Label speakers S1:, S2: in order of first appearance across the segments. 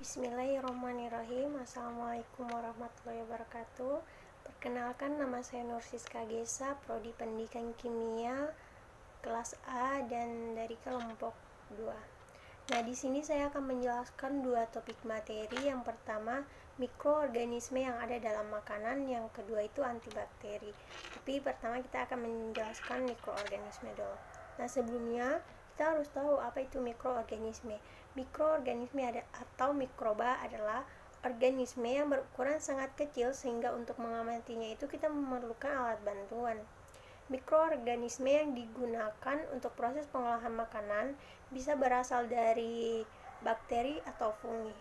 S1: Bismillahirrahmanirrahim. Assalamualaikum warahmatullahi wabarakatuh. Perkenalkan, nama saya Nur Siska Gesa, Prodi Pendidikan Kimia kelas A dan dari kelompok 2. Nah, di sini saya akan menjelaskan dua topik materi. Yang pertama, mikroorganisme yang ada dalam makanan, yang kedua itu antibakteri. Tapi pertama kita akan menjelaskan mikroorganisme dulu. Nah, sebelumnya kita harus tahu apa itu mikroorganisme. Mikroorganisme atau mikroba adalah organisme yang berukuran sangat kecil sehingga untuk mengamatinya itu kita memerlukan alat bantuan. Mikroorganisme yang digunakan untuk proses pengolahan makanan bisa berasal dari bakteri atau fungi.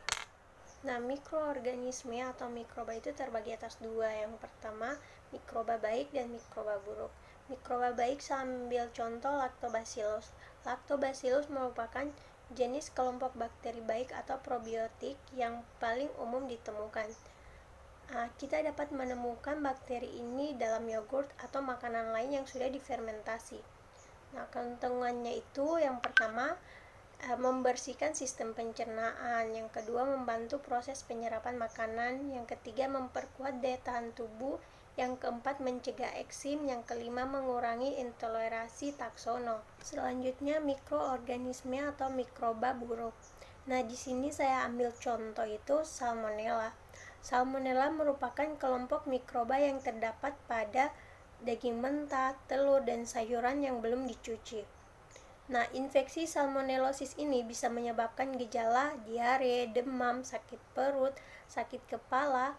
S1: Nah, mikroorganisme atau mikroba itu terbagi atas dua. Yang pertama, mikroba baik dan mikroba buruk. Mikroba baik sambil contoh Lactobacillus. Lactobacillus merupakan jenis kelompok bakteri baik atau probiotik yang paling umum ditemukan. Kita dapat menemukan bakteri ini dalam yogurt atau makanan lain yang sudah difermentasi. Nah, keuntungannya itu yang pertama, membersihkan sistem pencernaan, yang kedua membantu proses penyerapan makanan, yang ketiga memperkuat daya tahan tubuh, yang keempat mencegah eksim, yang kelima mengurangi intoleransi taksono. Selanjutnya mikroorganisme atau mikroba buruk. Nah, di sini saya ambil contoh itu Salmonella. Salmonella merupakan kelompok mikroba yang terdapat pada daging mentah, telur, dan sayuran yang belum dicuci. Nah, infeksi salmonellosis ini bisa menyebabkan gejala diare, demam, sakit perut, sakit kepala.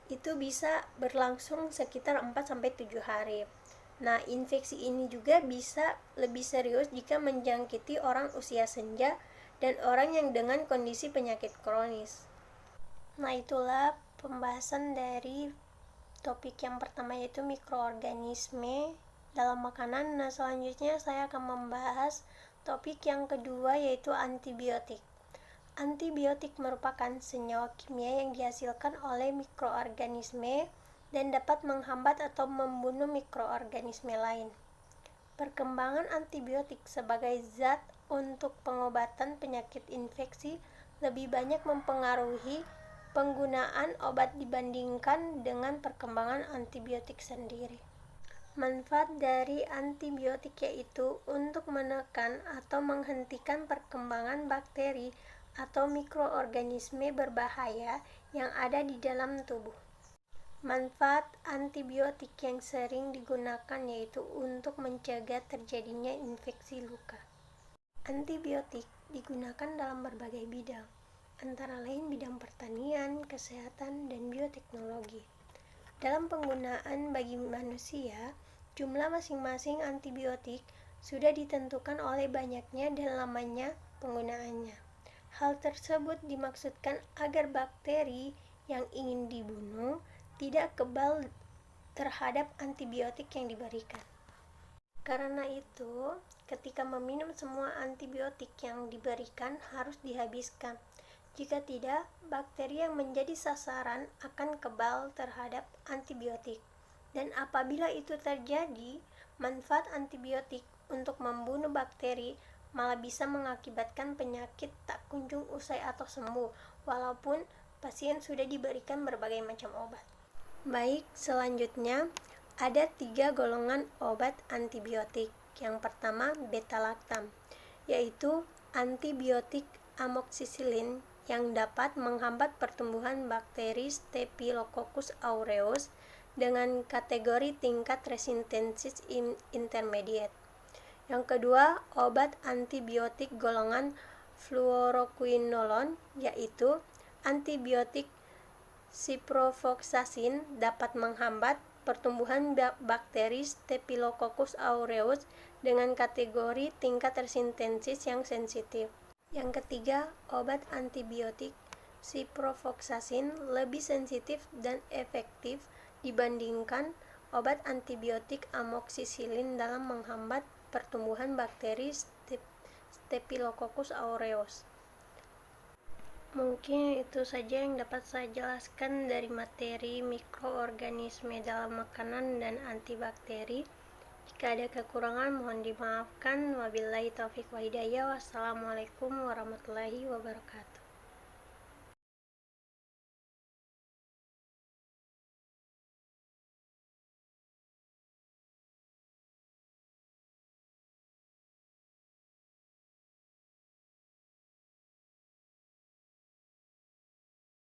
S1: Itu bisa berlangsung sekitar 4-7 hari. Nah, infeksi ini juga bisa lebih serius jika menjangkiti orang usia senja dan orang yang dengan kondisi penyakit kronis. Nah, itulah pembahasan dari topik yang pertama, yaitu mikroorganisme dalam makanan. Nah, selanjutnya saya akan membahas topik yang kedua, yaitu antibiotik. Antibiotik merupakan senyawa kimia yang dihasilkan oleh mikroorganisme dan dapat menghambat atau membunuh mikroorganisme lain. Perkembangan antibiotik sebagai zat untuk pengobatan penyakit infeksi lebih banyak mempengaruhi penggunaan obat dibandingkan dengan perkembangan antibiotik sendiri. Manfaat dari antibiotik yaitu untuk menekan atau menghentikan perkembangan bakteri atau mikroorganisme berbahaya yang ada di dalam tubuh. Manfaat antibiotik yang sering digunakan yaitu untuk mencegah terjadinya infeksi luka. Antibiotik digunakan dalam berbagai bidang, antara lain bidang pertanian, kesehatan, dan bioteknologi. Dalam penggunaan bagi manusia, jumlah masing-masing antibiotik sudah ditentukan oleh banyaknya dan lamanya penggunaannya. Hal tersebut dimaksudkan agar bakteri yang ingin dibunuh tidak kebal terhadap antibiotik yang diberikan. Karena itu, ketika meminum semua antibiotik yang diberikan harus dihabiskan. Jika tidak, bakteri yang menjadi sasaran akan kebal terhadap antibiotik. Dan apabila itu terjadi, manfaat antibiotik untuk membunuh bakteri malah bisa mengakibatkan penyakit tak kunjung usai atau sembuh, walaupun pasien sudah diberikan berbagai macam obat. Baik, selanjutnya ada 3 golongan obat antibiotik. Yang pertama, beta-lactam, yaitu antibiotik amoxicillin yang dapat menghambat pertumbuhan bakteri Staphylococcus aureus dengan kategori tingkat resistensi intermediate. Yang kedua, obat antibiotik golongan fluoroquinolone, yaitu antibiotik ciprofloxacin dapat menghambat pertumbuhan bakteri Staphylococcus aureus dengan kategori tingkat resistensi yang sensitif. Yang ketiga, obat antibiotik ciprofloxacin lebih sensitif dan efektif dibandingkan obat antibiotik amoxicillin dalam menghambat pertumbuhan bakteri Staphylococcus aureus. Mungkin itu saja yang dapat saya jelaskan dari materi mikroorganisme dalam makanan dan antibakteri. Jika ada kekurangan mohon dimaafkan. Wabillahi taufiq wa hidayah. Wassalamualaikum warahmatullahi wabarakatuh.